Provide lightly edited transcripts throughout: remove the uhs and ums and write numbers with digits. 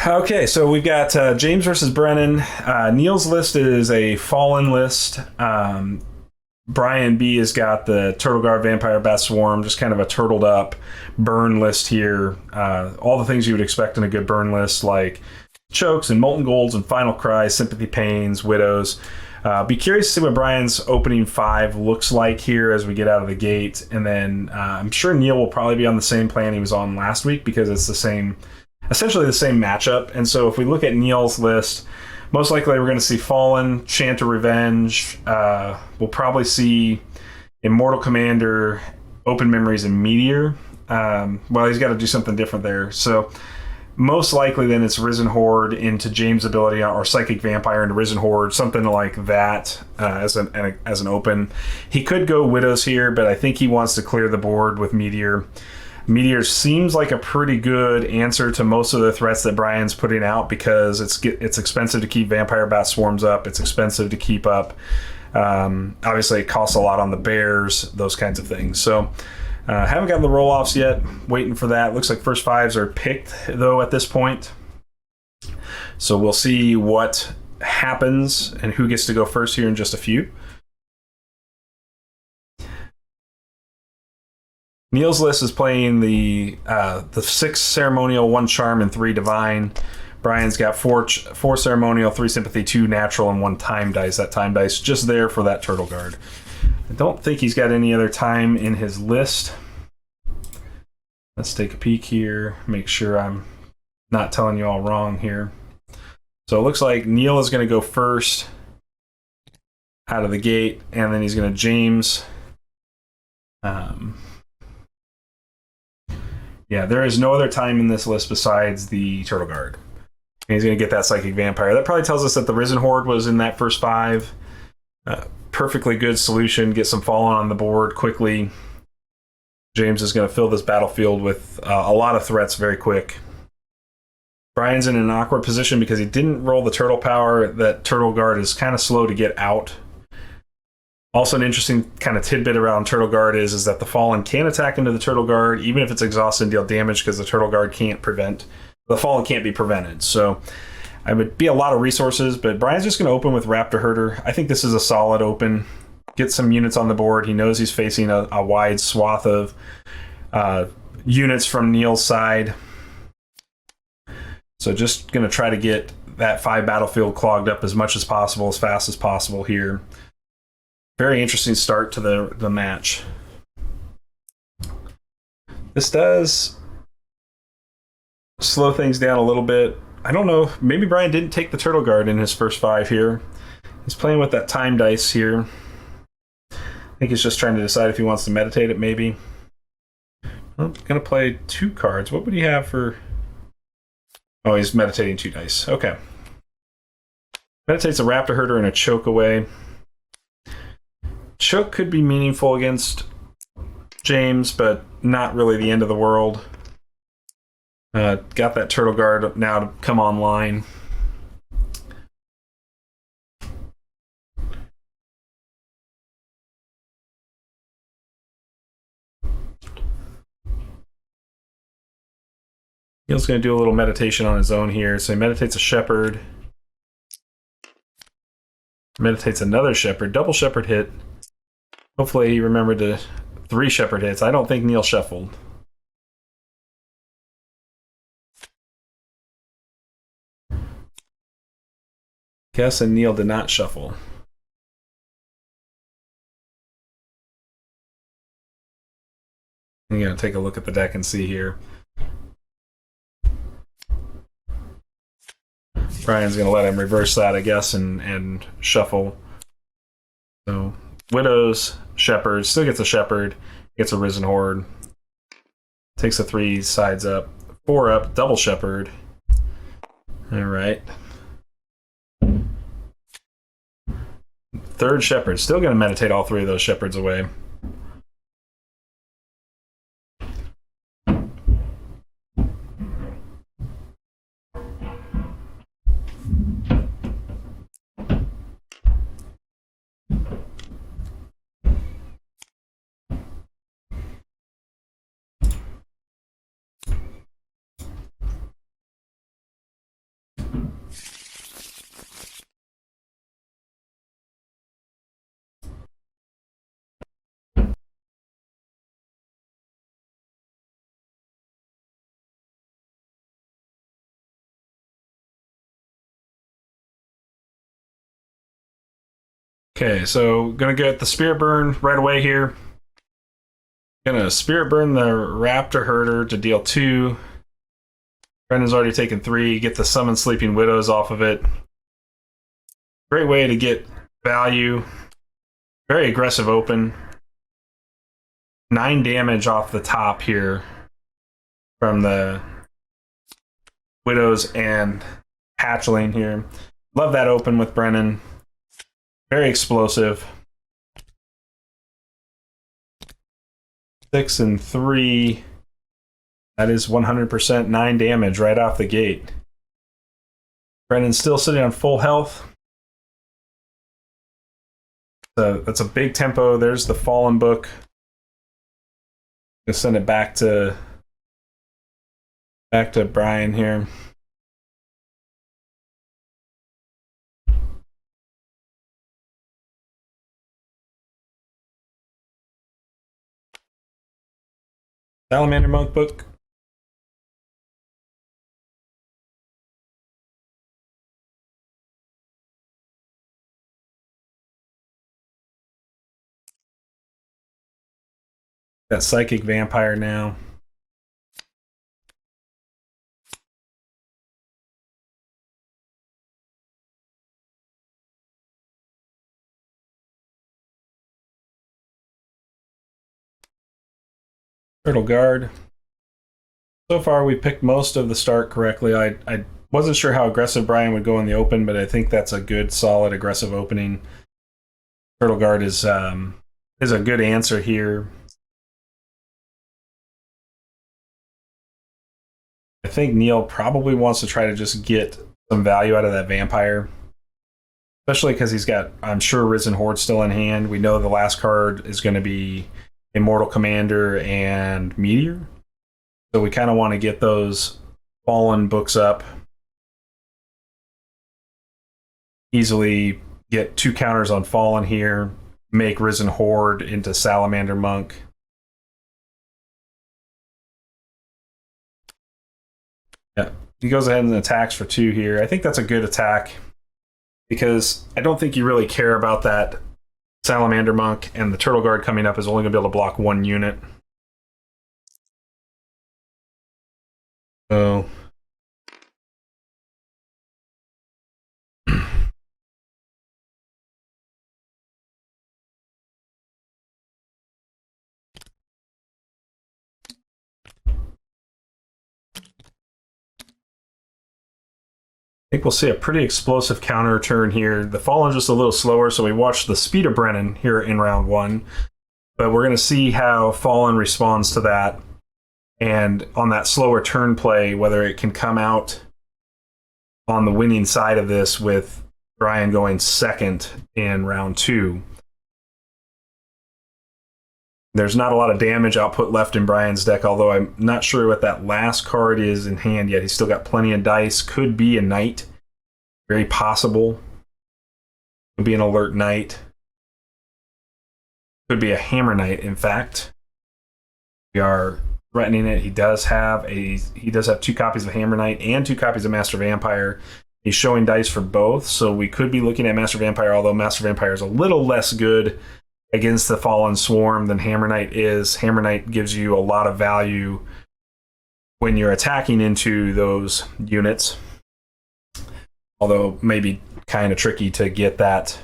Okay, so we've got James versus Brennan. Neil's list is a fallen list. Brian B has got the Turtle Guard, Vampire Bat Swarm, just kind of a turtled up burn list here. All the things you would expect in a good burn list, like chokes and molten golds and final cries, sympathy pains, widows. Be curious to see what Brian's opening 5 looks like here as we get out of the gate. And then I'm sure Neil will probably be on the same plan he was on last week because it's essentially the same matchup. And so if we look at Neil's list, most likely we're going to see Fallen, Chant of Revenge. We'll probably see Immortal Commander, Open Memories, and Meteor. Well, he's got to do something different there. So most likely then it's Risen Horde into James' ability, or Psychic Vampire into Risen Horde, something like that as an open. He could go Widows here, but I think he wants to clear the board with Meteor. Meteor seems like a pretty good answer to most of the threats that Brian's putting out because it's expensive to keep Vampire Bat Swarms up. It's expensive to keep up. Obviously, it costs a lot on the bears, those kinds of things. So haven't gotten the roll-offs yet. Waiting for that. Looks like first 5s are picked, though, at this point. So we'll see what happens and who gets to go first here in just a few. Neil's list is playing the 6 ceremonial, 1 charm, and 3 divine. Brian's got 4 ceremonial, 3 sympathy, 2 natural, and 1 time dice. That time dice just there for that turtle guard. I don't think he's got any other time in his list. Let's take a peek here, make sure I'm not telling you all wrong here. So it looks like Neil is going to go first out of the gate, and then he's going to James. Yeah, there is no other time in this list besides the Turtle Guard. And he's going to get that Psychic Vampire. That probably tells us that the Risen Horde was in that first 5. Perfectly good solution. Get some Fallen on the board quickly. James is going to fill this battlefield with a lot of threats very quick. Brian's in an awkward position because he didn't roll the Turtle Power. That Turtle Guard is kind of slow to get out. Also, an interesting kind of tidbit around Turtle Guard is that the Fallen can attack into the Turtle Guard, even if it's exhausted and deal damage, because the Turtle Guard can't prevent. The Fallen can't be prevented. So it would be a lot of resources, but Brian's just going to open with Raptor Herder. I think this is a solid open. Get some units on the board. He knows he's facing a wide swath of units from Neil's side. So just going to try to get that 5 battlefield clogged up as much as possible, as fast as possible here. Very interesting start to the match. This does slow things down a little bit. I don't know. Maybe Brian didn't take the Turtle Guard in his first 5 here. He's playing with that time dice here. I think he's just trying to decide if he wants to meditate it, maybe. Well, going to play 2 cards. What would he have for... Oh, he's meditating 2 dice. Okay. Meditates a Raptor Herder and a Choke away. Choke could be meaningful against James, but not really the end of the world. Got that Turtle Guard now to come online. Neil's going to do a little meditation on his own here. So he meditates a Shepherd. Meditates another Shepherd. Double Shepherd hit. Hopefully he remembered to 3 Shepherd hits. I don't think Neil shuffled. Guessing Neil did not shuffle. I'm going to take a look at the deck and see here. Brian's going to let him reverse that, I guess, and shuffle. So, Widows, Shepherd, still gets a Shepherd, gets a Risen Horde. Takes the 3 sides up, 4 up, double Shepherd. All right. 3rd Shepherd, still going to meditate all 3 of those Shepherds away. Okay, so gonna get the Spirit Burn right away here. Gonna Spirit Burn the Raptor Herder to deal 2. Brennan's already taken 3. Get the Summon Sleeping Widows off of it. Great way to get value. Very aggressive open. 9 damage off the top here from the Widows and Hatchling here. Love that open with Brennan. Very explosive. 6 and 3. That is 100% 9 damage right off the gate. Brennan's still sitting on full health. So that's a big tempo. There's the Fallen book. Gonna send it back to Brian here. Salamander Monk book. Got Psychic Vampire now. Turtle Guard. So far, we picked most of the start correctly. I wasn't sure how aggressive Brian would go in the open, but I think that's a good, solid, aggressive opening. Turtle Guard is a good answer here. I think Neil probably wants to try to just get some value out of that vampire, especially because he's got, I'm sure, Risen Horde still in hand. We know the last card is going to be Immortal Commander and Meteor. So we kind of want to get those Fallen books up. Easily get 2 counters on Fallen here. Make Risen Horde into Salamander Monk. Yeah, he goes ahead and attacks for 2 here. I think that's a good attack because I don't think you really care about that Salamander Monk, and the Turtle Guard coming up is only going to be able to block 1 unit. So I think we'll see a pretty explosive counter turn here. The Fallen just a little slower, so we watched the speed of Brennan here in round 1. But we're going to see how Fallen responds to that. And on that slower turn play, whether it can come out on the winning side of this with Brian going second in round 2. There's not a lot of damage output left in Brian's deck, although I'm not sure what that last card is in hand yet. He's still got plenty of dice. Could be a Knight. Very possible. Could be an Alert Knight. Could be a Hammer Knight, in fact. We are threatening it. He does have 2 copies of Hammer Knight and 2 copies of Master Vampire. He's showing dice for both, so we could be looking at Master Vampire, although Master Vampire is a little less good against the Fallen Swarm than Hammer Knight is. Hammer Knight gives you a lot of value when you're attacking into those units, although maybe kind of tricky to get that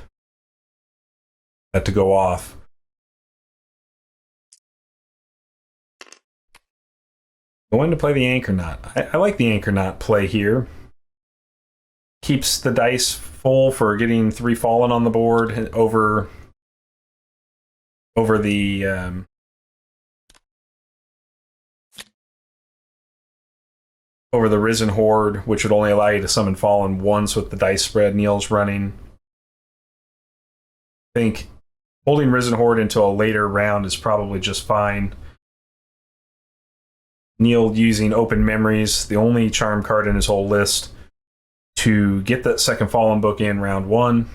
to go off. Going to play the Anchor Knot. I like the Anchor Knot play here. Keeps the dice full for getting 3 Fallen on the board over the Risen Horde, which would only allow you to summon Fallen once with the dice spread Neil's running. I think holding Risen Horde until a later round is probably just fine. Neil using Open Memories, the only charm card in his whole list, to get that second Fallen book in round 1.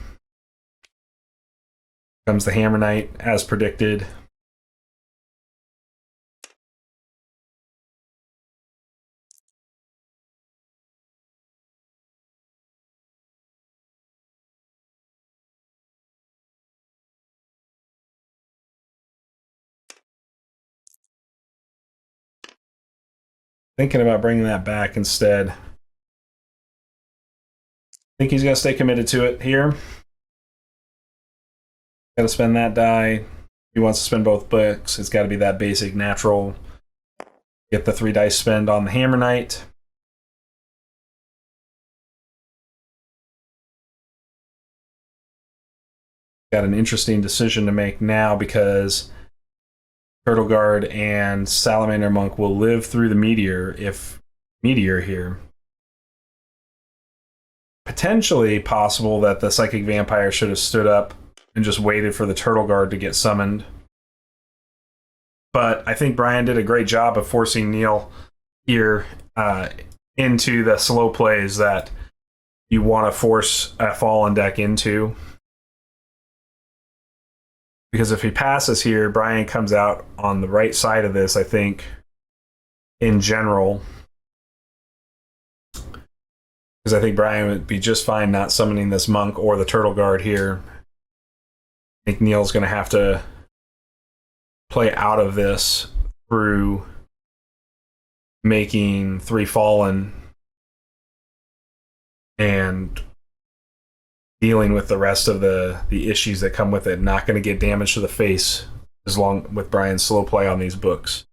Comes the Hammer Knight, as predicted. Thinking about bringing that back instead. I think he's going to stay committed to it here. Got to spend that die. He wants to spend both books. It's got to be that basic natural. Get the 3 dice spend on the Hammer Knight. Got an interesting decision to make now because Turtle Guard and Salamander Monk will live through the Meteor if Meteor here. Potentially possible that the Psychic Vampire should have stood up and just waited for the Turtle Guard to get summoned. But I think Brian did a great job of forcing Neil here into the slow plays that you want to force a Fallen deck into. Because if he passes here, Brian comes out on the right side of this, I think, in general. Because I think Brian would be just fine not summoning this Monk or the Turtle Guard here. I think Neil's going to have to play out of this through making 3 Fallen and dealing with the rest of the issues that come with it. Not going to get damage to the face as long with Brian's slow play on these books.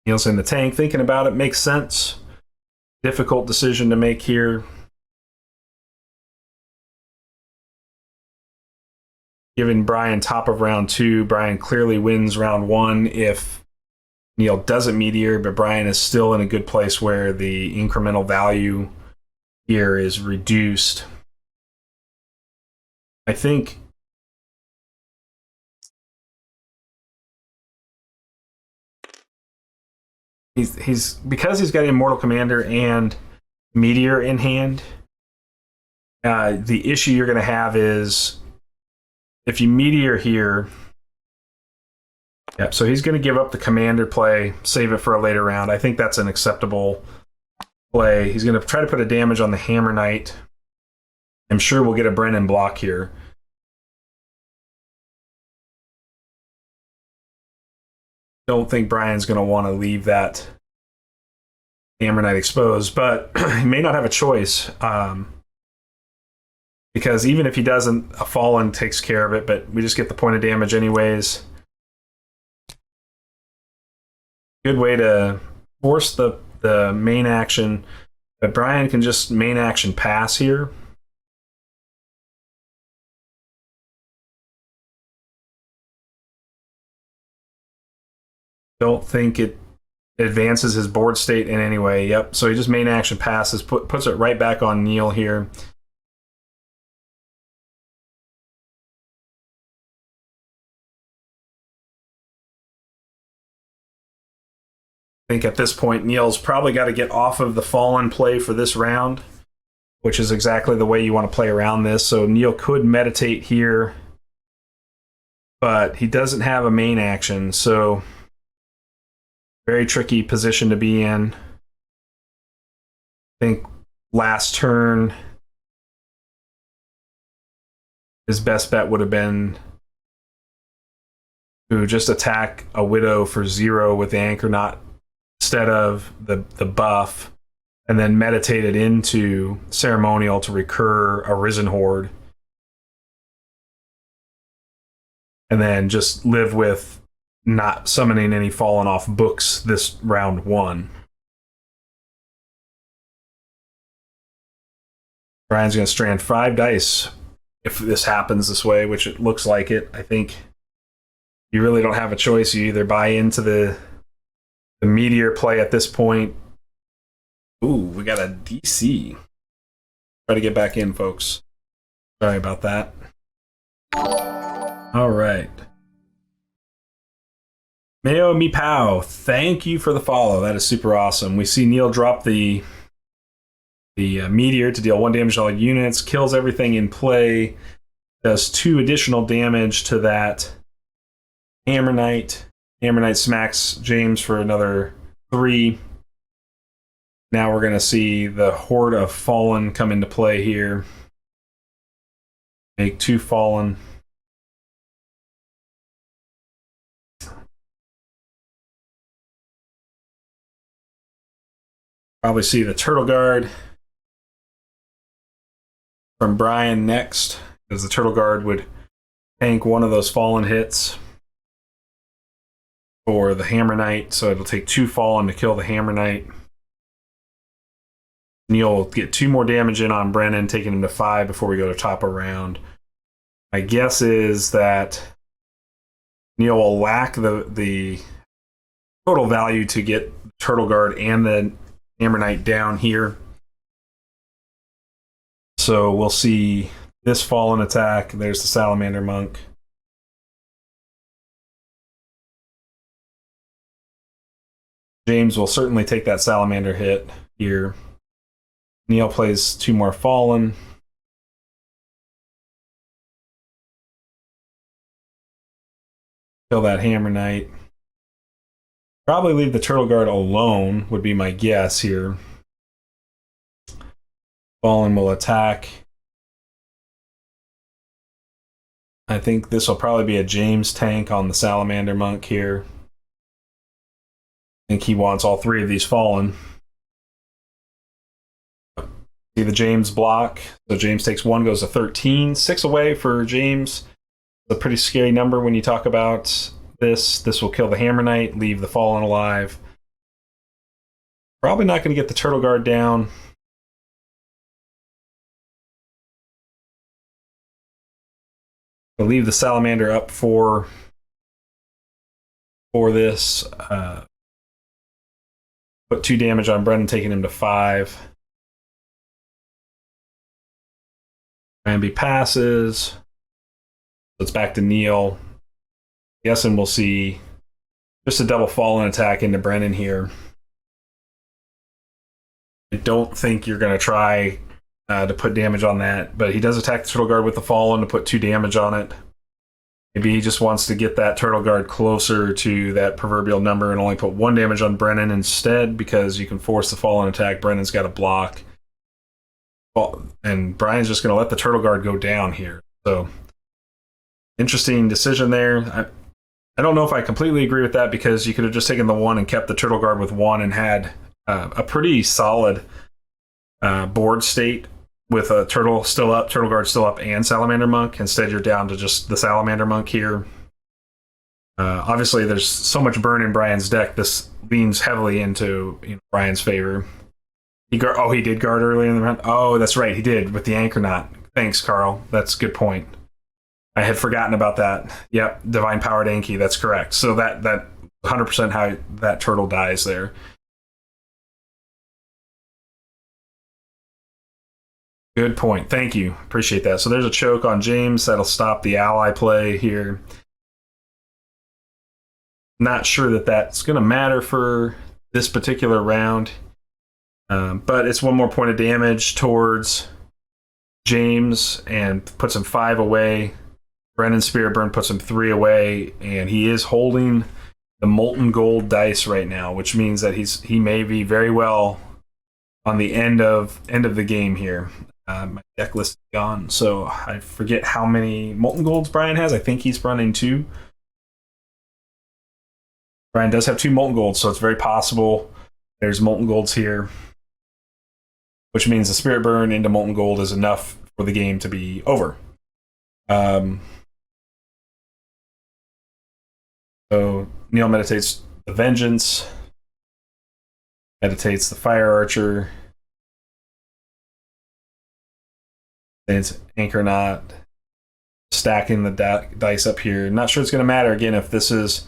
Neil's in the tank, thinking about it, makes sense. Difficult decision to make here. Giving Brian top of round 2, Brian clearly wins round 1 if Neil doesn't Meteor, but Brian is still in a good place where the incremental value here is reduced. I think he's because he's got Immortal Commander and Meteor in hand. The issue you're going to have is if you Meteor here. Yep, so he's going to give up the Commander play, save it for a later round. I think that's an acceptable play. He's going to try to put a damage on the Hammer Knight. I'm sure we'll get a Brennan block here. Don't think Brian's going to want to leave that Hammer Knight exposed, but he may not have a choice. Because even if he doesn't, a Fallen takes care of it, but we just get the point of damage anyways. Good way to force the main action, but Brian can just main action pass here. Don't think it advances his board state in any way. Yep, so he just main action passes, puts it right back on Neil here. I think at this point, Neil's probably got to get off of the Fallen play for this round, which is exactly the way you want to play around this. So Neil could meditate here, but he doesn't have a main action, so very tricky position to be in. I think last turn, his best bet would have been to just attack a Widow for 0 with the Anchor Knot instead of the buff, and then meditate it into Ceremonial to recur a Risen Horde. And then just live with not summoning any Fallen off books this round 1. Brian's going to strand 5 dice if this happens this way, which it looks like it. I think you really don't have a choice. You either buy into the Meteor play at this point. Ooh, we got a DC. Try to get back in, folks. Sorry about that. All right. Maeoni Pow, thank you for the follow. That is super awesome. We see Neil drop the Meteor to deal 1 damage to all units, kills everything in play, does 2 additional damage to that Hammer Knight. Hammer Knight smacks James for another 3. Now we're going to see the Horde of Fallen come into play here. Make 2 Fallen. Probably see the Turtle Guard from Brian next, because the Turtle Guard would tank one of those fallen hits for the Hammer Knight, so it'll take 2 fallen to kill the Hammer Knight. Neil will get 2 more damage in on Brennan, taking him to 5 before we go to top of round. My guess is that Neil will lack the total value to get Turtle Guard and the Hammer Knight down here. So we'll see this fallen attack. There's the Salamander Monk. James will certainly take that Salamander hit here. Neil plays 2 more fallen. Kill that Hammer Knight. Probably leave the Turtle Guard alone, would be my guess here. Fallen will attack. I think this will probably be a James tank on the Salamander Monk here. I think he wants all 3 of these fallen. See the James block. So James takes 1, goes to 13. 6 away for James. It's a pretty scary number when you talk about this. This will kill the Hammer Knight, leave the fallen alive. Probably not going to get the Turtle Guard down. I'll leave the Salamander up for this. Put 2 damage on Brennan, taking him to 5. Ramby passes. So it's back to Neil. Guessing we'll see just a double fallen attack into Brennan here. I don't think you're going to try to put damage on that, but he does attack the Turtle Guard with the fallen to put 2 damage on it. Maybe he just wants to get that Turtle Guard closer to that proverbial number and only put 1 damage on Brennan instead, because you can force the fallen attack. Brennan's got a block. And Brian's just going to let the Turtle Guard go down here. So, interesting decision there. I don't know if I completely agree with that, because you could have just taken the 1 and kept the Turtle Guard with 1 and had a pretty solid board state with a Turtle still up, Turtle Guard still up, and Salamander Monk. Instead, you're down to just the Salamander Monk here. Obviously, there's so much burn in Brian's deck. This leans heavily into Brian's favor. He did guard early in the round. Oh, that's right, he did with the Anchor Knot. Thanks, Carl. That's a good point. I had forgotten about that. Yep, Divine Powered Anki. That's correct. So that 100% how that turtle dies there. Good point. Thank you. Appreciate that. So there's a choke on James. That'll stop the ally play here. Not sure that that's going to matter for this particular round. But it's 1 more point of damage towards James and puts him 5 away. Brennan's Spirit Burn puts him 3 away, and he is holding the Molten Gold dice right now, which means that he may be very well on the end of the game here. My deck list is gone, so I forget how many Molten Golds Brian has. I think he's running 2. Brian does have 2 Molten Golds, so it's very possible there's Molten Golds here, which means the Spirit Burn into Molten Gold is enough for the game to be over. So Neil meditates the Vengeance, meditates the Fire Archer, and it's Anchor Knot, stacking the dice up here. Not sure it's going to matter. Again, if this is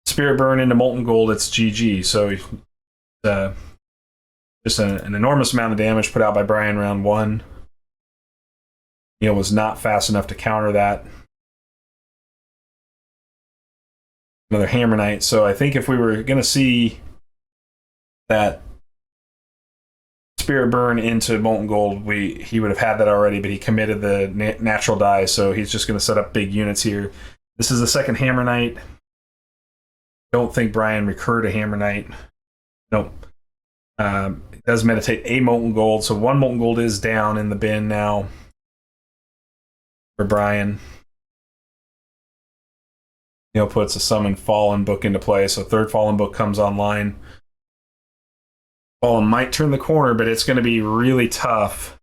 Spirit Burn into Molten Gold, it's GG. So just an enormous amount of damage put out by Brian round 1. Neil was not fast enough to counter that. Another Hammer Knight. So I think if we were going to see that Spirit Burn into Molten Gold, he would have had that already, but he committed the natural die, so he's just going to set up big units here. This is the second Hammer Knight. Don't think Brian recurred a Hammer Knight. Nope. It does meditate a Molten Gold, so 1 Molten Gold is down in the bin now for Brian. Neil puts a Summon Fallen book into play, so 3rd Fallen book comes online. Fallen might turn the corner, but it's going to be really tough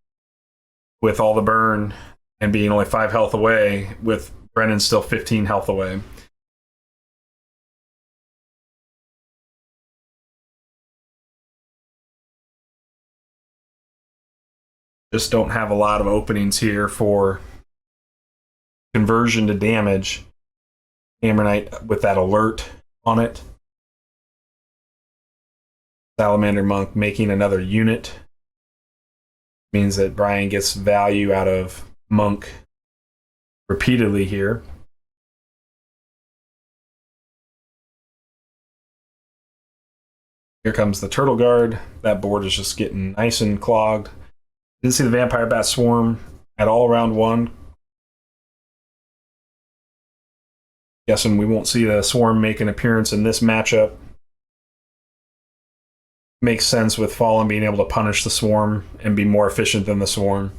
with all the burn and being only 5 health away, with Brennan still 15 health away. Just don't have a lot of openings here for conversion to damage. Hammer Knight with that alert on it. Salamander Monk making another unit means that Brian gets value out of Monk repeatedly here. Here comes the Turtle Guard. That board is just getting nice and clogged. Didn't see the Vampire Bat Swarm at all round 1. Guessing we won't see the Swarm make an appearance in this matchup. Makes sense with Fallen being able to punish the Swarm and be more efficient than the Swarm.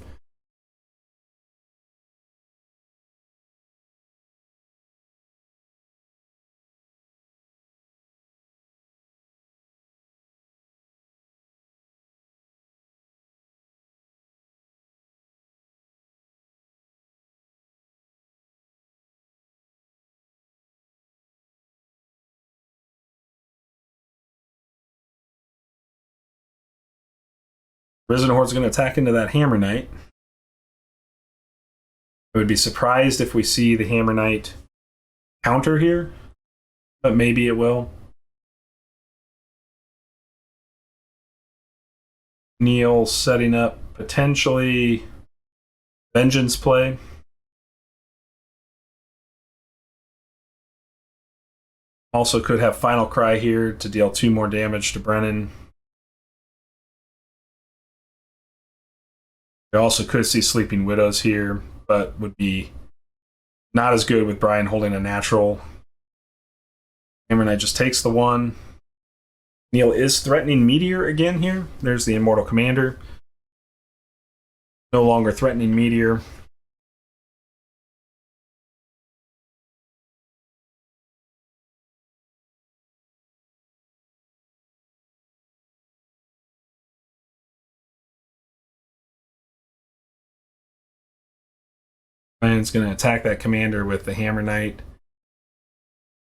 Risen Horde's going to attack into that Hammer Knight. I would be surprised if we see the Hammer Knight counter here, but maybe it will. Neil setting up potentially Vengeance play. Also could have Final Cry here to deal 2 more damage to Brennan. We also could see Sleeping Widows here, but would be not as good with Brian holding a natural. Hammer Knight just takes the 1. Neil is threatening Meteor again here. There's the Immortal Commander. No longer threatening Meteor. Brian's going to attack that commander with the Hammer Knight.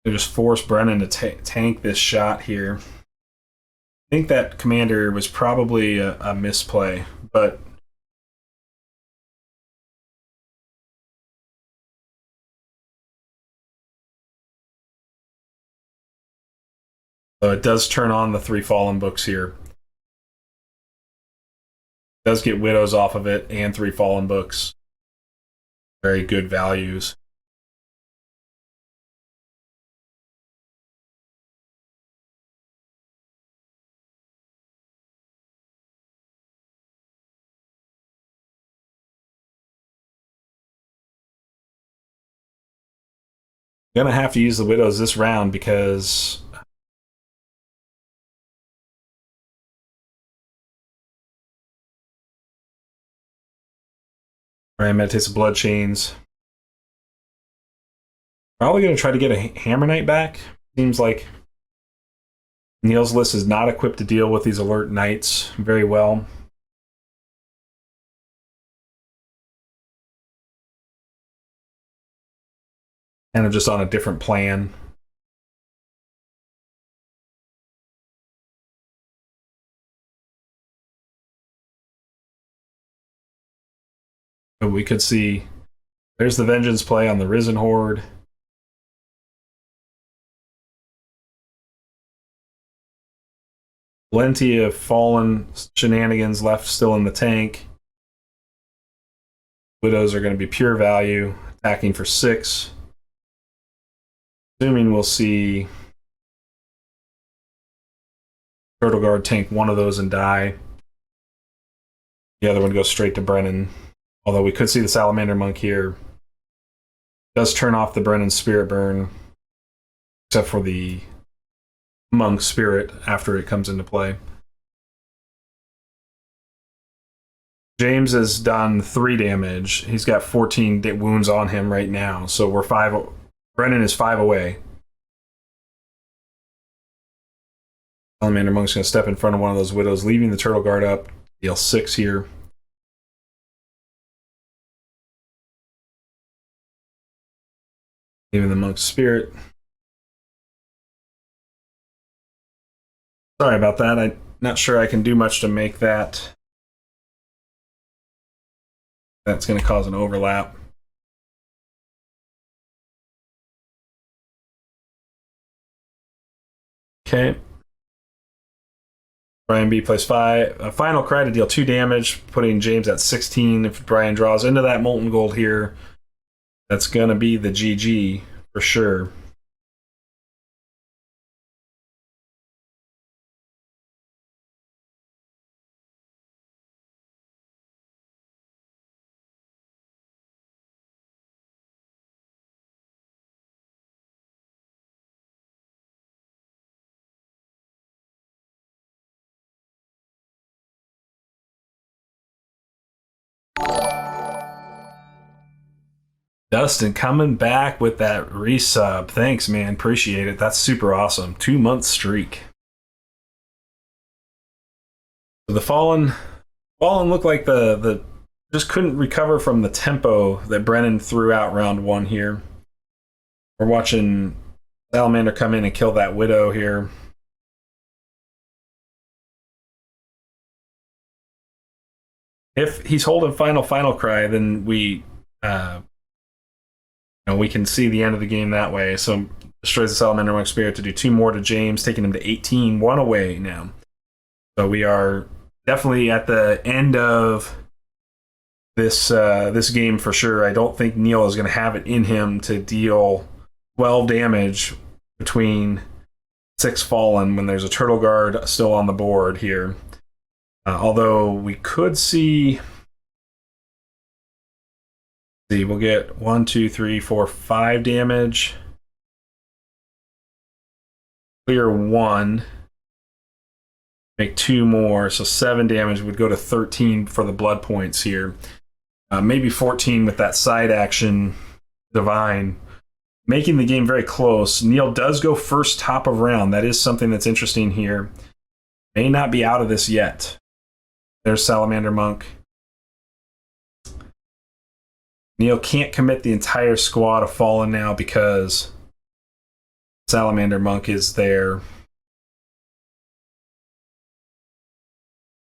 They just force Brennan to tank this shot here. I think that commander was probably a misplay, but so it does turn on the 3 Fallen books here. It does get Widows off of it and 3 Fallen books. Very good values. Gonna have to use the Widows this round because Brian meditates the Blood Chains. Probably going to try to get a Hammer Knight back. Seems like Neil's list is not equipped to deal with these alert knights very well. Kind of just on a different plan. But we could see there's the Vengeance play on the Risen Horde. Plenty of Fallen shenanigans left still in the tank. Widows are going to be pure value, attacking for 6. Assuming we'll see Turtle Guard tank one of those and die. The other one goes straight to Brennan. Although we could see the Salamander Monk here. Does turn off the Brennan Spirit Burn, except for the Monk Spirit after it comes into play. James has done 3 damage. He's got 14 wounds on him right now, so we're 5. Brennan is 5 away. Salamander Monk's going to step in front of one of those widows, leaving the turtle guard up. Deal 6 here. Leaving the monk's spirit. Sorry about that. I'm not sure I can do much to make that. That's going to cause an overlap. Okay. Brian B plays 5. A final cry to deal 2 damage, putting James at 16. If Brian draws into that molten gold here, that's going to be the GG for sure. Dustin coming back with that resub. Thanks, man. Appreciate it. That's super awesome. 2-month streak. So the Fallen looked like the just couldn't recover from the tempo that Brennan threw out round 1 here. We're watching Salamander come in and kill that Widow here. If he's holding final cry, then we we can see the end of the game that way. So destroys the Salamander Monk Spirit to do 2 more to James, taking him to 18, 1 away now. So we are definitely at the end of this game for sure. I don't think Neil is going to have it in him to deal 12 damage between 6 Fallen when there's a Turtle Guard still on the board here. Although we could see... We'll get 1, 2, 3, 4, 5 damage. Clear 1. Make 2 more, so 7 damage would go to 13 for the blood points here. Maybe 14 with that side action Divine. Making the game very close. Neil does go first top of round. That is something that's interesting here. May not be out of this yet. There's Salamander Monk. Neil can't commit the entire squad of Fallen now because Salamander Monk is there.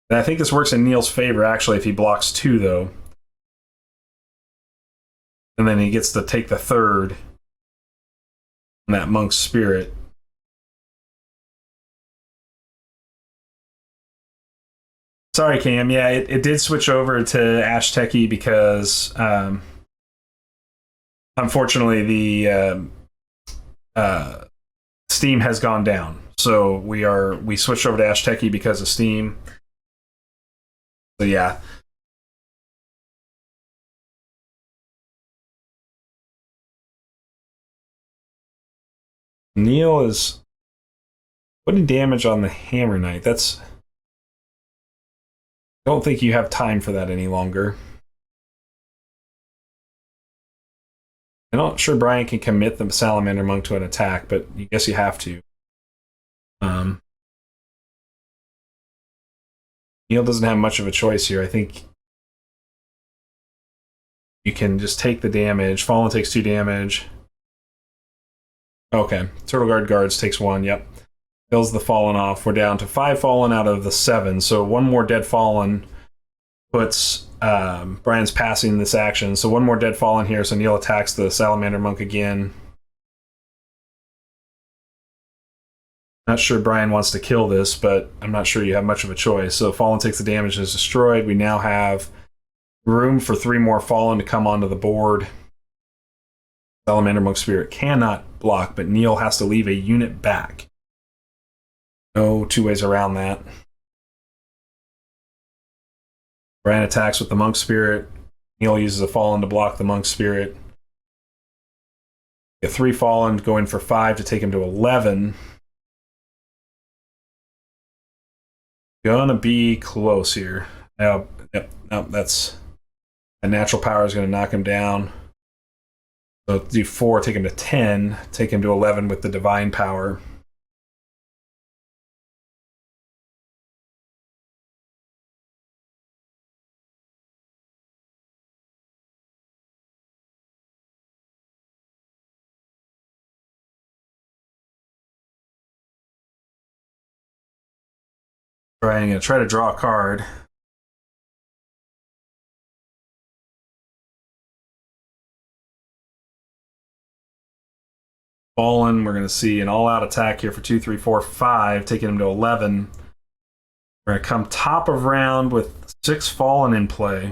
And I think this works in Neil's favor, actually, if he blocks 2, though. And then he gets to take the 3rd on that Monk's Spirit. Sorry, Cam. Yeah, it did switch over to Ashteki because... unfortunately, the Steam has gone down, so we switched over to Ashteki because of Steam. So yeah, Neil is putting damage on the Hammer Knight. I don't think you have time for that any longer. I'm not sure Brian can commit the Salamander Monk to an attack, but I guess you have to. Neil doesn't have much of a choice here. I think you can just take the damage. Fallen takes 2 damage. Okay, Turtle Guard guards takes 1, yep. Kills the Fallen off. We're down to 5 Fallen out of the 7, so 1 more dead Fallen puts... Brian's passing this action, so 1 more dead Fallen here, so Neil attacks the Salamander Monk again. Not sure Brian wants to kill this, but I'm not sure you have much of a choice. So Fallen takes the damage and is destroyed. We now have room for 3 more Fallen to come onto the board. Salamander Monk Spirit cannot block, but Neil has to leave a unit back. No 2 ways around that. Brian attacks with the Monk Spirit. Neil uses a Fallen to block the Monk Spirit. Get 3 Fallen, going for 5 to take him to 11. Gonna be close here. Now, that's a natural power is going to knock him down. So do 4, take him to 10, take him to 11 with the divine power. Brian, I'm going to try to draw a card. Fallen, we're going to see an all-out attack here for 2, 3, 4, 5, taking him to 11. We're going to come top of round with 6 Fallen in play.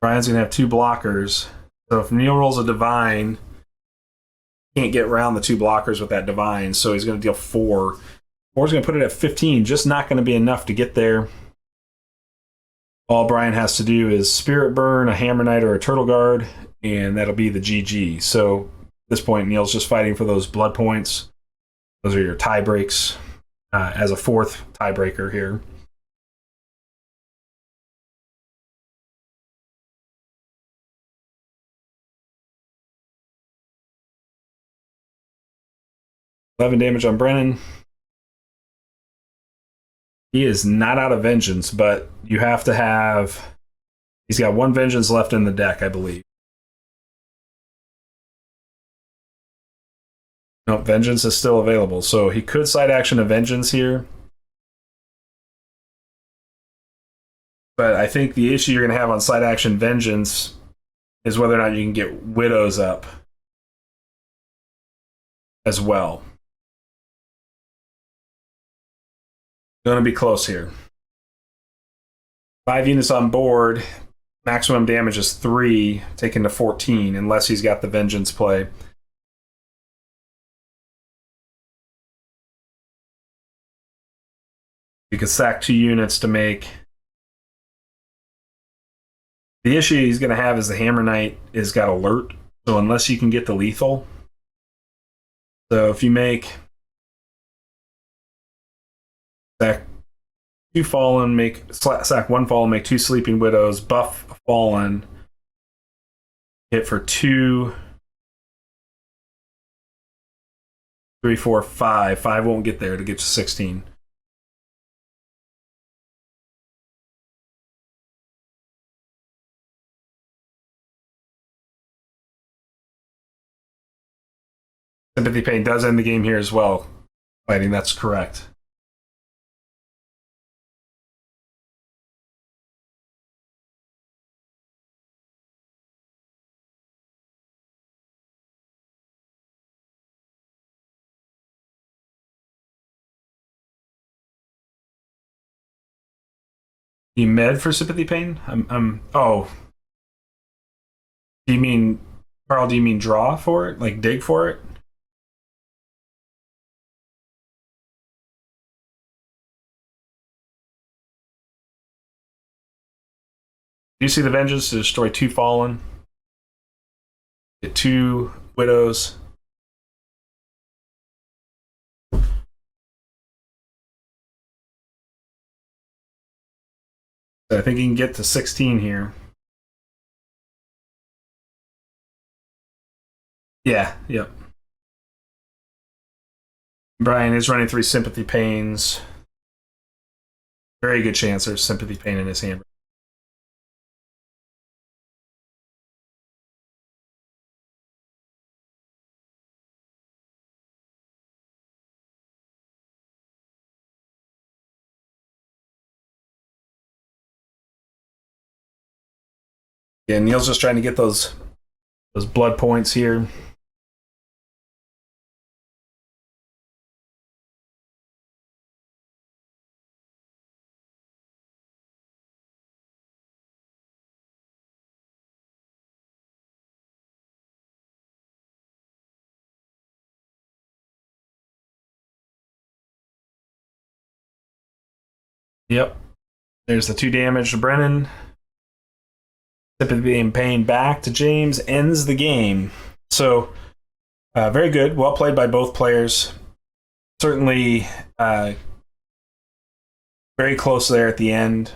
Brian's going to have 2 blockers. So if Neil rolls a Divine, can't get around the 2 blockers with that Divine, so he's going to deal 4. 4's going to put it at 15, just not going to be enough to get there. All Brian has to do is Spirit Burn, a Hammer Knight, or a Turtle Guard, and that'll be the GG. So at this point, Neil's just fighting for those blood points. Those are your tie breaks as a 4th tiebreaker here. $11 damage on Brennan. He is not out of Vengeance, but you have to have... He's got 1 Vengeance left in the deck, I believe. No, Vengeance is still available, so he could side action a Vengeance here. But I think the issue you're going to have on side action Vengeance is whether or not you can get Widows up as well. Going to be close here. 5 units on board. Maximum damage is 3, taken to 14, unless he's got the Vengeance play. You could sack 2 units to make. The issue he's going to have is the Hammer Knight has got Alert, so unless you can get the lethal. So if you make sack 2 Fallen, sack 1 Fallen, make 2 Sleeping Widows, buff a Fallen, hit for 2, 3, 4, 5. 5 won't get there to get to 16. Sympathy Pain does end the game here as well. Fighting, that's correct. You med for Sympathy Pain? Oh. Do you mean, Carl, do you mean draw for it? Like dig for it? Do you see the Vengeance to destroy 2 Fallen? Get 2 Widows. So I think you can get to 16 here. Yeah, yep. Brian is running 3 Sympathy Pains. Very good chance there's Sympathy Pain in his hand. Yeah, Neil's just trying to get those blood points here. Yep. There's the 2 damage to Brennan. Sympathy and Pain back to James, ends the game. So, very good. Well played by both players. Certainly very close there at the end.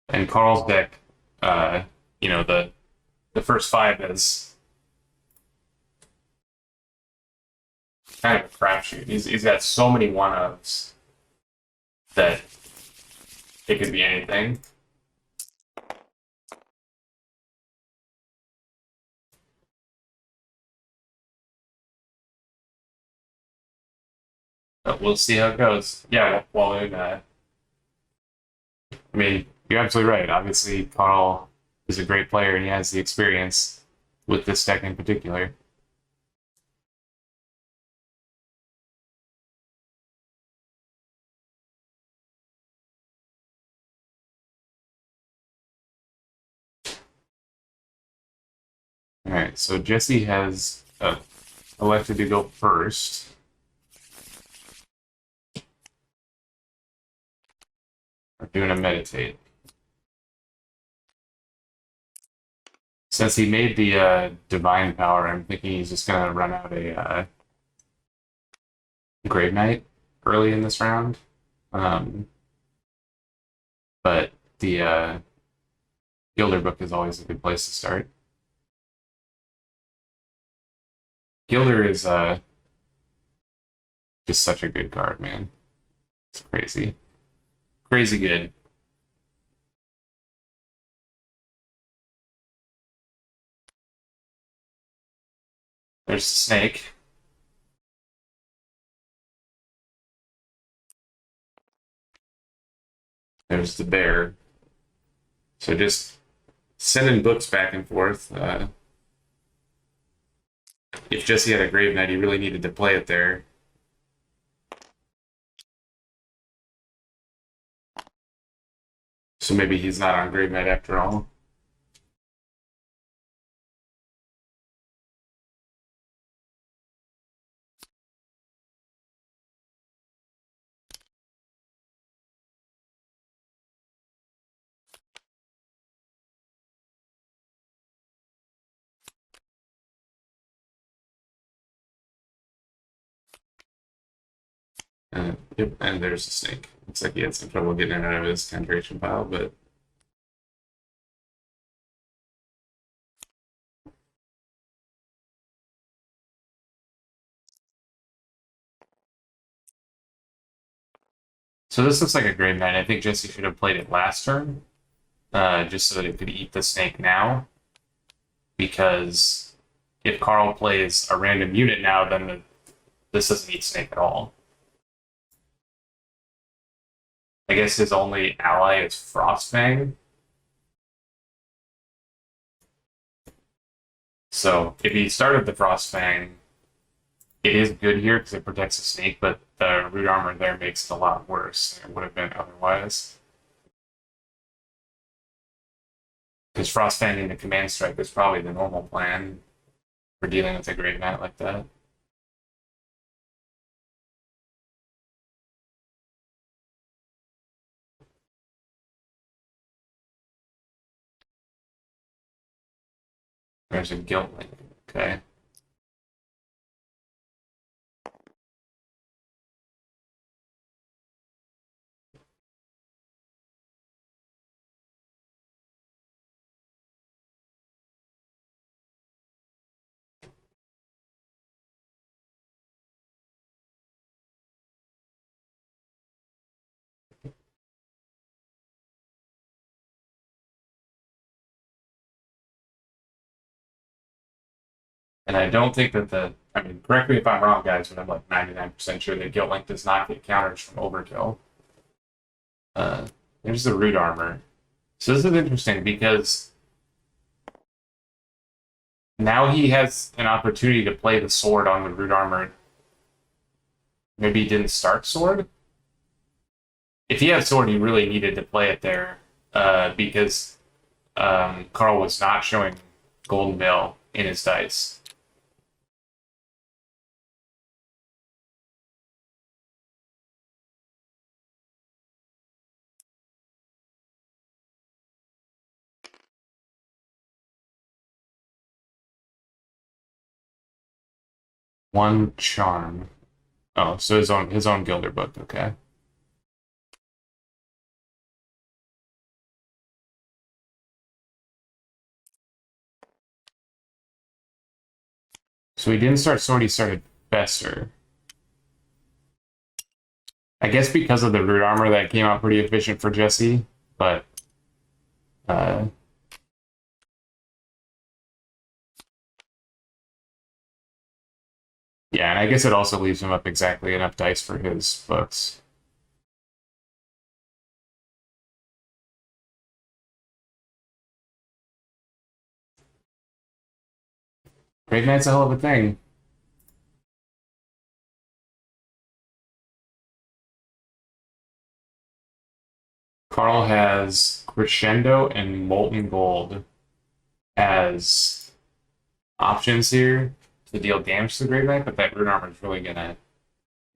And Carl's deck, the first 5 is kind of a crapshoot. He's got so many 1-ofs that it could be anything. But we'll see how it goes. Yeah, well, I mean, you're absolutely right. Obviously, Carl is a great player and he has the experience with this deck in particular. All right, so Jesse has elected to go first. We're doing a meditate. Since he made the divine power, I'm thinking he's just gonna run out a Grave Knight early in this round. Um, but the Gilder book is always a good place to start. Gilder is just such a good card, man. It's crazy. Crazy good. There's the snake. There's the bear. So just sending books back and forth. If Jesse had a Grave Knight, he really needed to play it there. So maybe he's not on Grave Knight after all. Yep, and there's the snake. Looks like he had some trouble getting it out of his concentration pile, but so this looks like a Grave Knight. I think Jesse should have played it last turn, just so that it could eat the snake now. Because if Carl plays a random unit now, then this doesn't eat snake at all. I guess his only ally is Frostfang. So if he started the Frostfang, it is good here because it protects the snake, but the root armor there makes it a lot worse than it would have been otherwise. Because Frostfang into Command Strike is probably the normal plan for dealing with a Grave Knight like that. There's a Guilt Link. Okay. And I don't think that I mean, correct me if I'm wrong, guys, but I'm like 99% sure that Guilt Link does not get counters from Overkill. There's the root armor. So this is interesting because now he has an opportunity to play the sword on the root armor. Maybe he didn't start sword? If he had sword, he really needed to play it there because Carl was not showing Golden Veil in his dice. One charm. Oh, so his own Gilder book, okay. So he didn't start sword, he started Fester. I guess because of the root armor that came out pretty efficient for Jesse, but uh, Yeah, and I guess it also leaves him up exactly enough dice for his books. Grave Knight's a hell of a thing. Carl has Crescendo and Molten Gold as options here to deal damage to the Grave Knight, but that Rune Armor is really gonna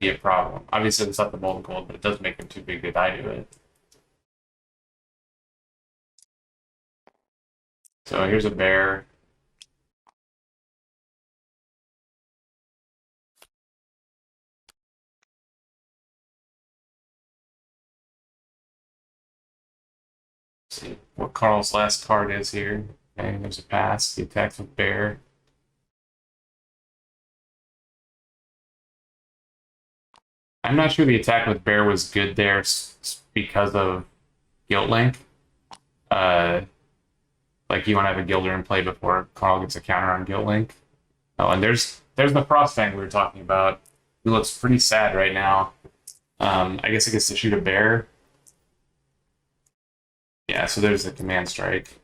be a problem. Obviously, it's not the Molten Gold, but it does make him too big to die to it. So here's a bear. Let's see what Carl's last card is here. Okay, there's a pass. He attacks with bear. I'm not sure the attack with bear was good there because of Guilt Link. Uh, like you want to have a Gilder in play before Carl gets a counter on Guilt Link. Oh, and there's the Frostfang we were talking about. He looks pretty sad right now. I guess it gets to shoot a bear. Yeah, so there's the command strike.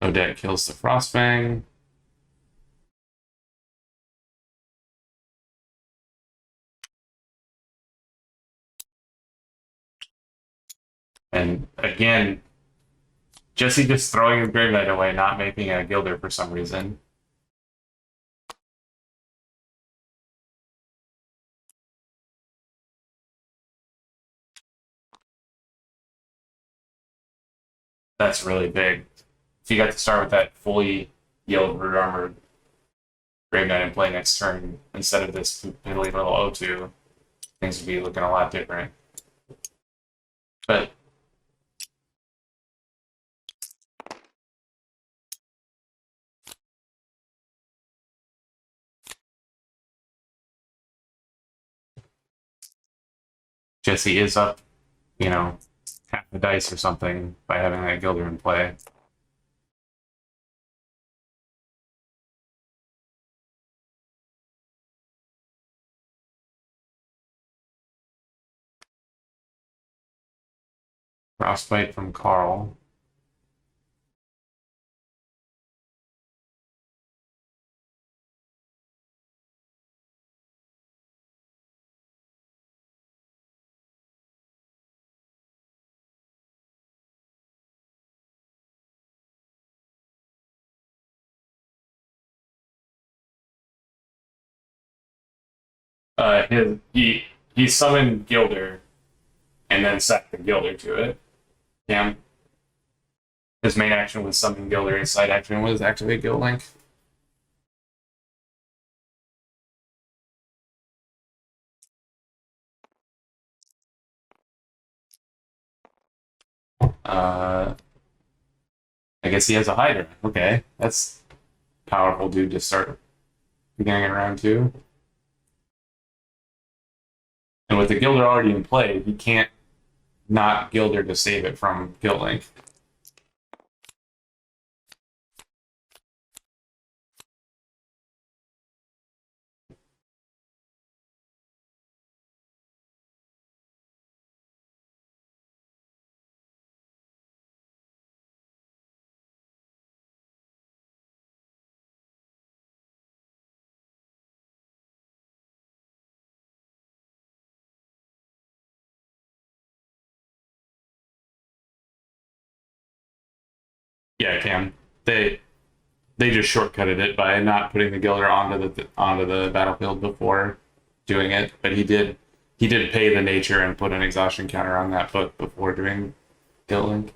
Odette kills the Frostfang. And again, Jesse just throwing the Grave Knight away, not making a Gilder for some reason. That's really big. If you got to start with that fully yelled root armored Grave Knight and play next turn instead of this piddly little O2, things would be looking a lot different. But Jesse is up, half the dice or something by having that Gilder in play. Frostbite from Carl. He summoned Gilder and then sacked the Gilder to it. Yeah. His main action was summon Gilder, his side action was activate Guild Link. I guess he has a Hydra. Okay, that's powerful dude to start beginning in round 2. And with the Gilder already in play, he can't not Gilder to save it from Guild Link. Yeah, Cam. They just shortcutted it by not putting the Gilder onto the battlefield before doing it, but he did pay the nature and put an exhaustion counter on that book before doing Guild Link.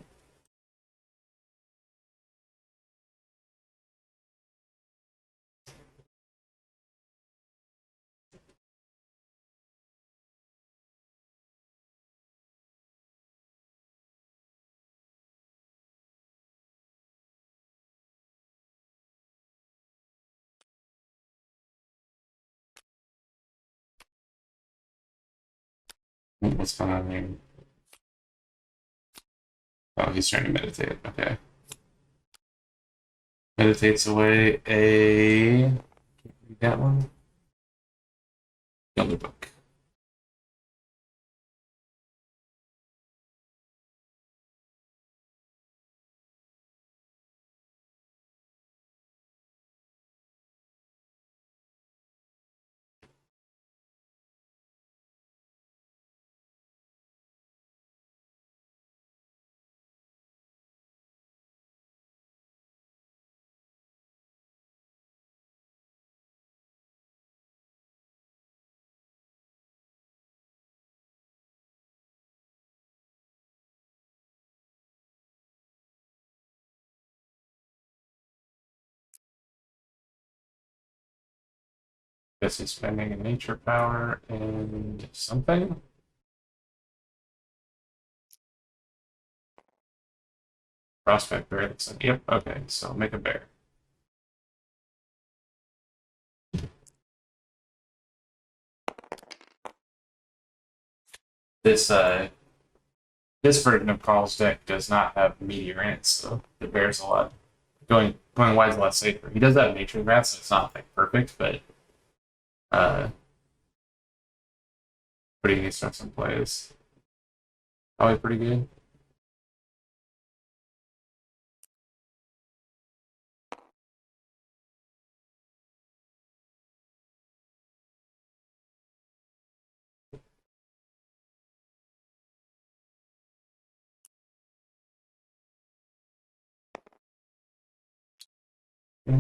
What's going on here? Oh, he's trying to meditate. Okay. Meditates away a... That one? Another book. This is spending a nature power and something. Prospect bear. Looks like, yep. Okay, so make a bear. This this version of Carl's deck does not have meteor in it, so the bear's a lot going wide is a lot safer. He does have nature wrath, so it's not like perfect, but uh, putting these stuff in play is probably pretty good.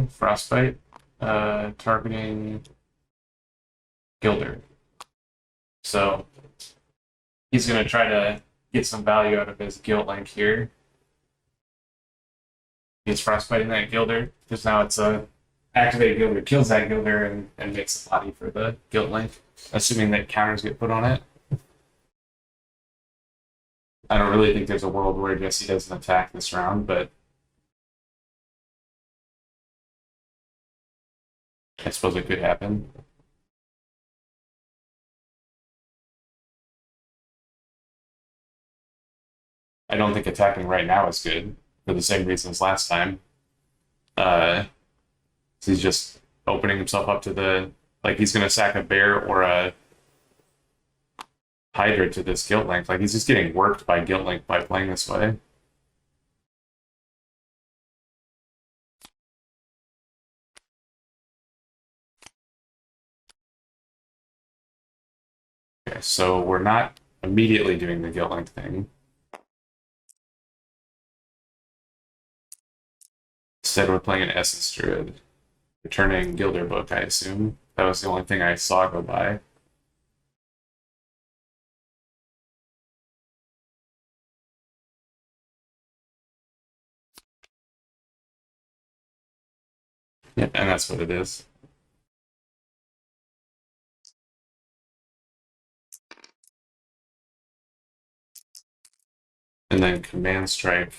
Frostbite, targeting Gilder. So he's going to try to get some value out of his guilt link here. He's frostbiting that Gilder because now it's a activate Gilder, kills that Gilder, and makes the body for the guilt link, assuming that counters get put on it. I don't really think there's a world where Jesse doesn't attack this round, but I suppose it could happen. I don't think attacking right now is good for the same reasons last time. He's just opening himself up to the he's gonna sack a bear or a Hydra to this guilt link. Like he's just getting worked by guilt link by playing this way. Okay, so we're not immediately doing the guilt link thing. Instead, we're playing an Essence Druid. Returning Gilder Book, I assume. That was the only thing I saw go by. Yep, and that's what it is. And then Command Strike,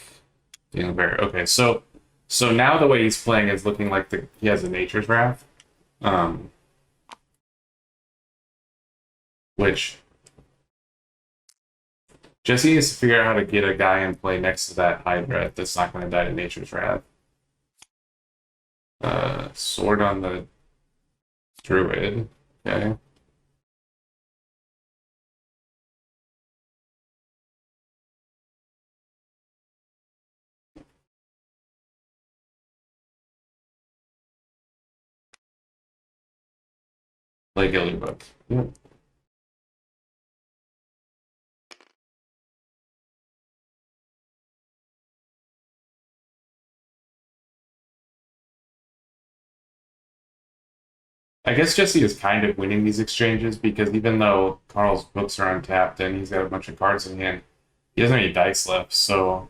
dealing bear. Okay, so now the way he's playing is looking like he has a Nature's Wrath. Which Jesse needs to figure out how to get a guy in play next to that Hydra that's not going to die to Nature's Wrath. Sword on the Druid. Okay. Play Gilder Book. Yep. I guess Jesse is kind of winning these exchanges because even though Carl's books are untapped and he's got a bunch of cards in hand, he doesn't have any dice left. So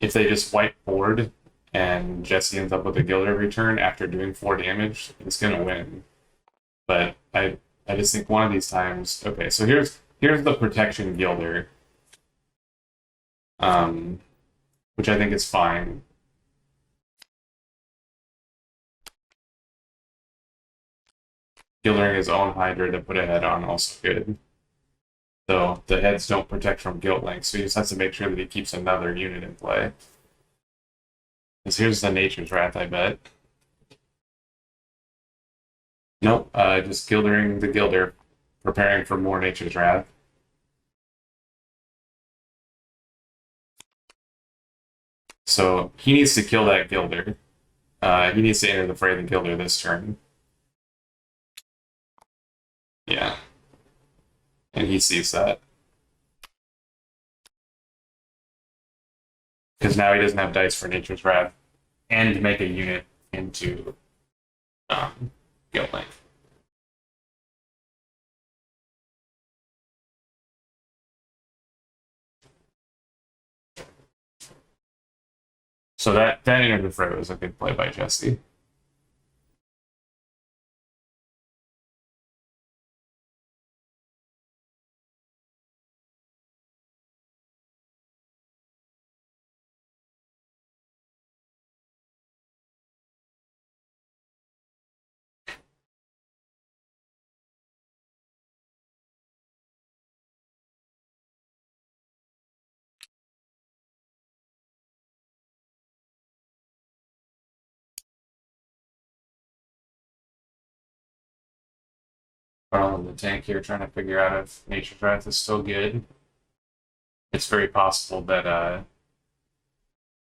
if they just wipe board and Jesse ends up with a Gilder return after doing 4 damage, he's gonna win. But I just think one of these times. Okay, so here's the protection Gilder, which I think is fine. Gildering his own Hydra to put a head on, also good. So the heads don't protect from Guilt Link, so he just has to make sure that he keeps another unit in play. Because here's the Nature's Wrath, I bet. Nope, just Gildering the Gilder, preparing for more Nature's Wrath. So he needs to kill that Gilder. He needs to enter the fray of the Gilder this turn. Yeah. And he sees that. Because now he doesn't have dice for Nature's Wrath and to make a unit into Guild Link. So that entered the fray was a good play by Jesse. Carl in the tank here trying to figure out if Nature's Wrath is still good. It's very possible that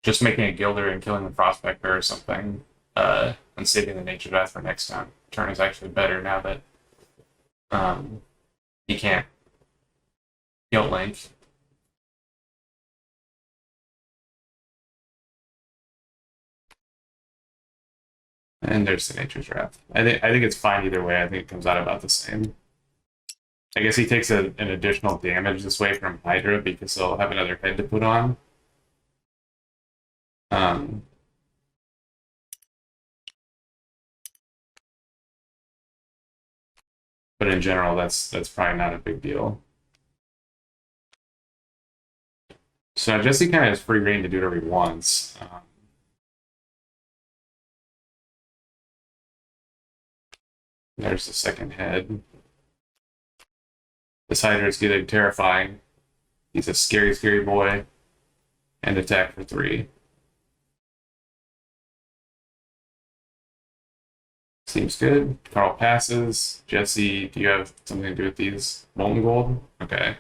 just making a Gilder and killing the Prospector or something and saving the Nature's Wrath for next turn is actually better now that he can't Guild Link. And there's the Nature's Wrath. I think it's fine either way. I think it comes out about the same. I guess he takes an additional damage this way from Hydra because he'll have another head to put on. But in general, that's probably not a big deal. So now Jesse kind of has free reign to do whatever he wants. There's the second head. This Hydra is getting terrifying. He's a scary, scary boy. And attack for 3. Seems good. Carl passes. Jesse, do you have something to do with these? Molten Gold? Okay.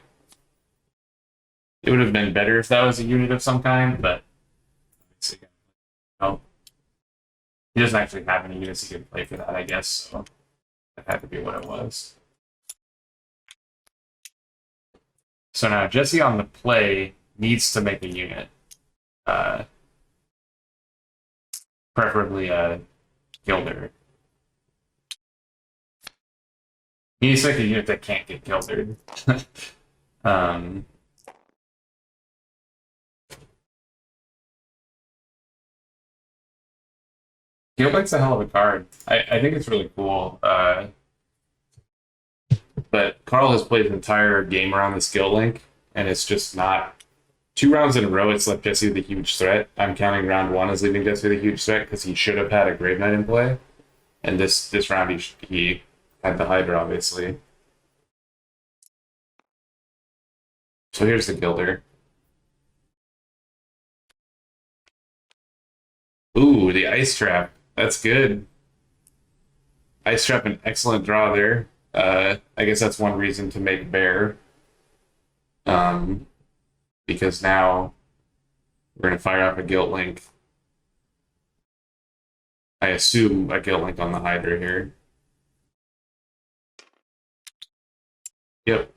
It would have been better if that was a unit of some kind, but oh, he doesn't actually have any units he can play for that, I guess. So that had to be what it was. So now Jesse on the play needs to make a unit. Preferably a Gilder. He needs to make a unit that can't get Gildered. Guild Link's a hell of a card. I think it's really cool. But Carl has played an entire game around this Guild Link, and it's just not... 2 rounds in a row, it's left Jesse with a huge threat. I'm counting round 1 as leaving Jesse with a huge threat because he should have had a Grave Knight in play. And this round he had the Hydra, obviously. So here's the Gilder. Ooh, the Ice Trap. That's good. Ice Trap, an excellent draw there. I guess that's one reason to make Bear. Because now we're going to fire off a Guild Link. I assume a Guild Link on the Hydra here. Yep.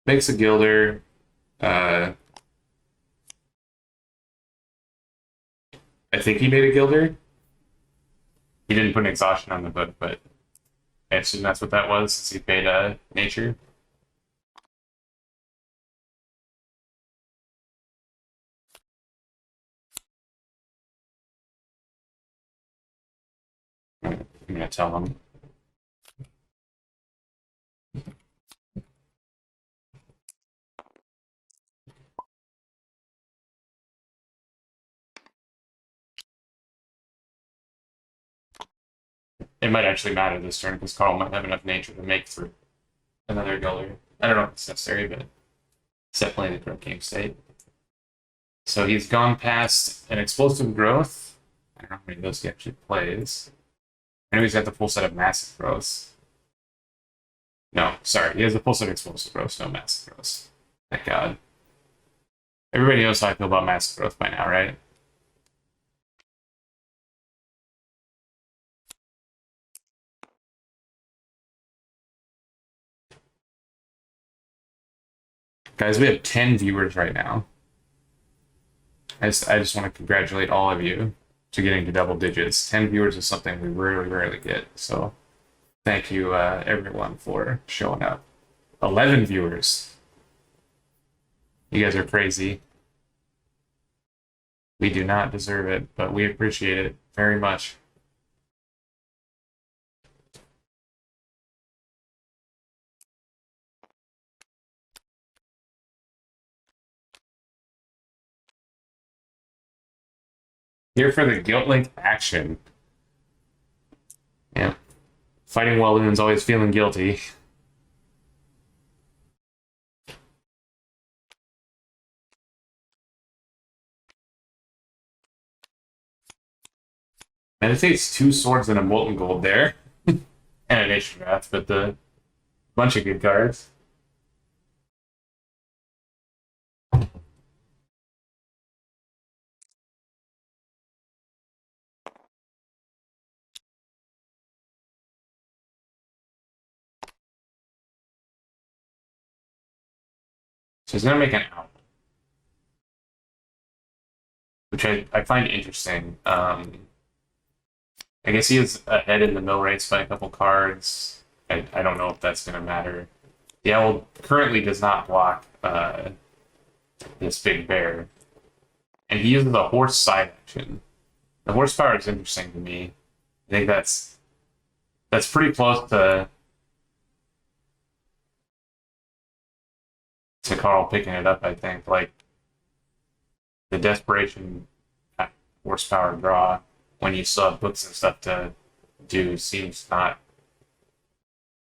Makes a Gilder. I think he made a Gilder. He didn't put an exhaustion on the book, but I assume that's what that was since he paid nature. I'm gonna tell him. It might actually matter this turn because Carl might have enough nature to make through another Guller. I don't know if it's necessary, but it's definitely the correct game state. So he's gone past an Explosive Growth. I don't know how many of those he actually plays. I know he's got the full set of Massive Growths. No, sorry, he has the full set of Explosive Growths, no Massive Growths. Thank God. Everybody knows how I feel about Massive Growth by now, right? Guys, we have 10 viewers right now. I just want to congratulate all of you to getting to double digits. 10 viewers is something we rarely get. So thank you, everyone, for showing up. 11 viewers. You guys are crazy. We do not deserve it, but we appreciate it very much. Here for the Guilt Link action. Yeah. Fighting Walloon's always feeling guilty. Meditates 2 swords and a Molten Gold there. And a Nation Wrath, but the bunch of good cards. So he's going to make an out. Which I find interesting. I guess he is ahead in the mill rates by a couple cards. I don't know if that's going to matter. The Owl currently does not block this big bear. And he uses a horse side action. The horsepower is interesting to me. I think that's pretty close to Carl picking it up, I think. Like, the desperation horsepower draw when you still have books and stuff to do seems not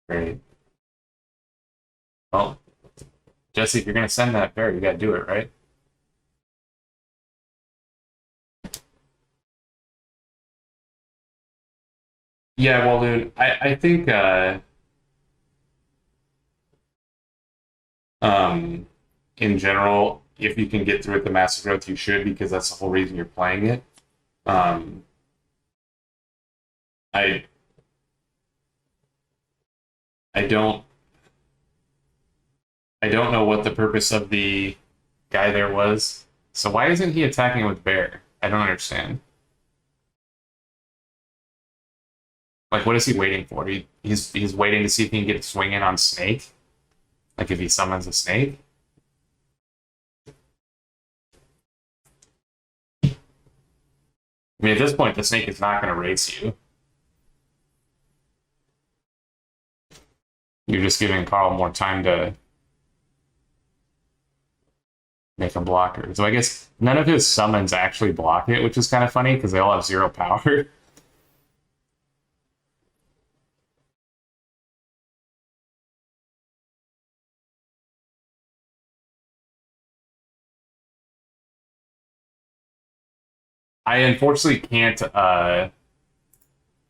great. Well, Jesse, if you're going to send that bear, you got to do it, right? Yeah, Walloon, I think in general, if you can get through it, the Massive Growth, you should, because that's the whole reason you're playing it. I don't know what the purpose of the guy there was. So why isn't he attacking with bear? I don't understand. Like, what is he waiting for? He's waiting to see if he can get a swing in on snake. Like, if he summons a snake. I mean, at this point, the snake is not going to race you. You're just giving Carl more time to make a blocker. So I guess none of his summons actually block it, which is kind of funny because they all have 0 power. I unfortunately can't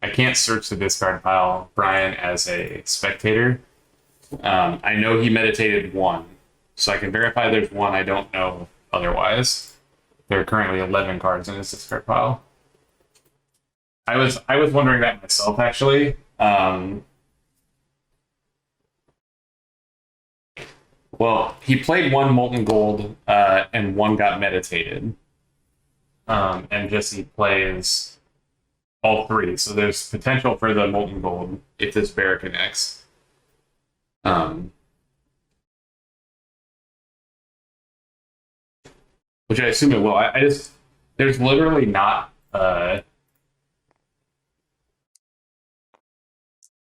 I can't search the discard pile, Brian, as a spectator. I know he meditated 1, so I can verify there's 1. I don't know otherwise. There are currently 11 cards in his discard pile. I was wondering that myself, actually. Well, he played 1 Molten Gold and 1 got meditated. And Jesse plays all 3, so there's potential for the Molten Gold if this bear connects. Which I assume it will. I just, there's literally not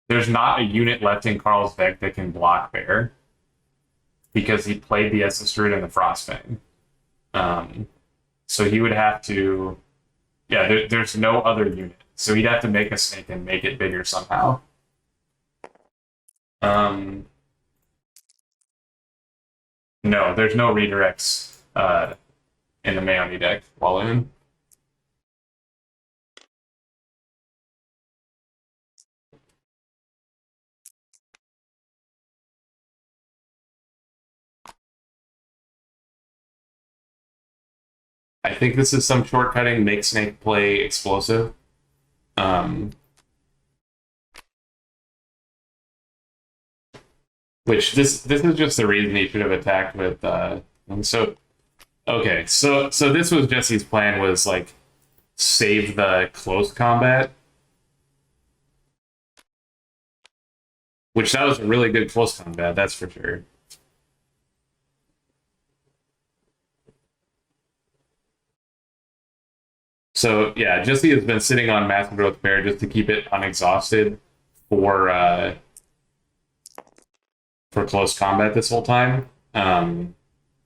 there's not a unit left in Carl's deck that can block bear because he played the Essence Druid and the Frostfang. So he would have to, yeah, there's no other unit. So he'd have to make a snake and make it bigger somehow. No, there's no redirects in the Maeoni deck while in. I think this is some shortcutting, make Snake play explosive. Which this is just the reason he should have attacked with and so okay, so this was Jesse's plan, was like save the close combat. Which that was a really good close combat, that's for sure. So yeah, Jesse has been sitting on Massive Growth Bear just to keep it unexhausted for close combat this whole time,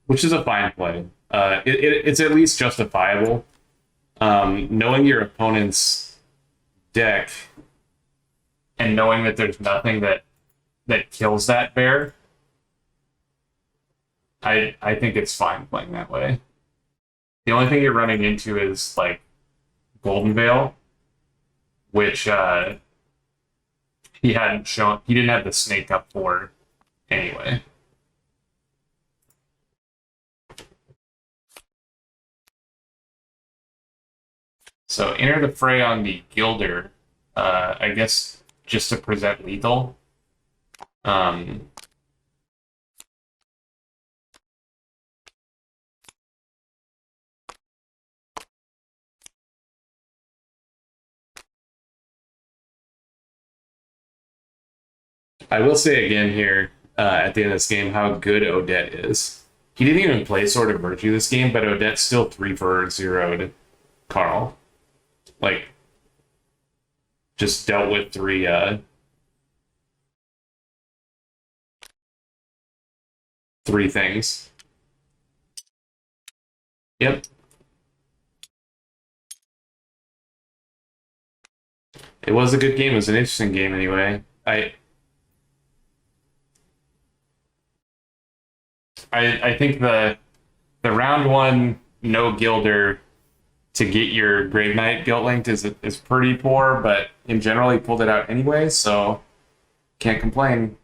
which is a fine play. It's at least justifiable. Knowing your opponent's deck and knowing that there's nothing that kills that bear, I think it's fine playing that way. The only thing you're running into is like Golden Veil, which he hadn't shown. He didn't have the snake up for anyway. So enter the fray on the Gilder. I guess just to present lethal. I will say again here at the end of this game how good Odette is. He didn't even play Sword of Virtue this game, but Odette still 3 for 0'd Carl. Like, just dealt with three things. Yep. It was a good game. It was an interesting game anyway. I think the round one no Gilder to get your Grave Knight guilt linked is pretty poor, but in general he pulled it out anyway, so can't complain.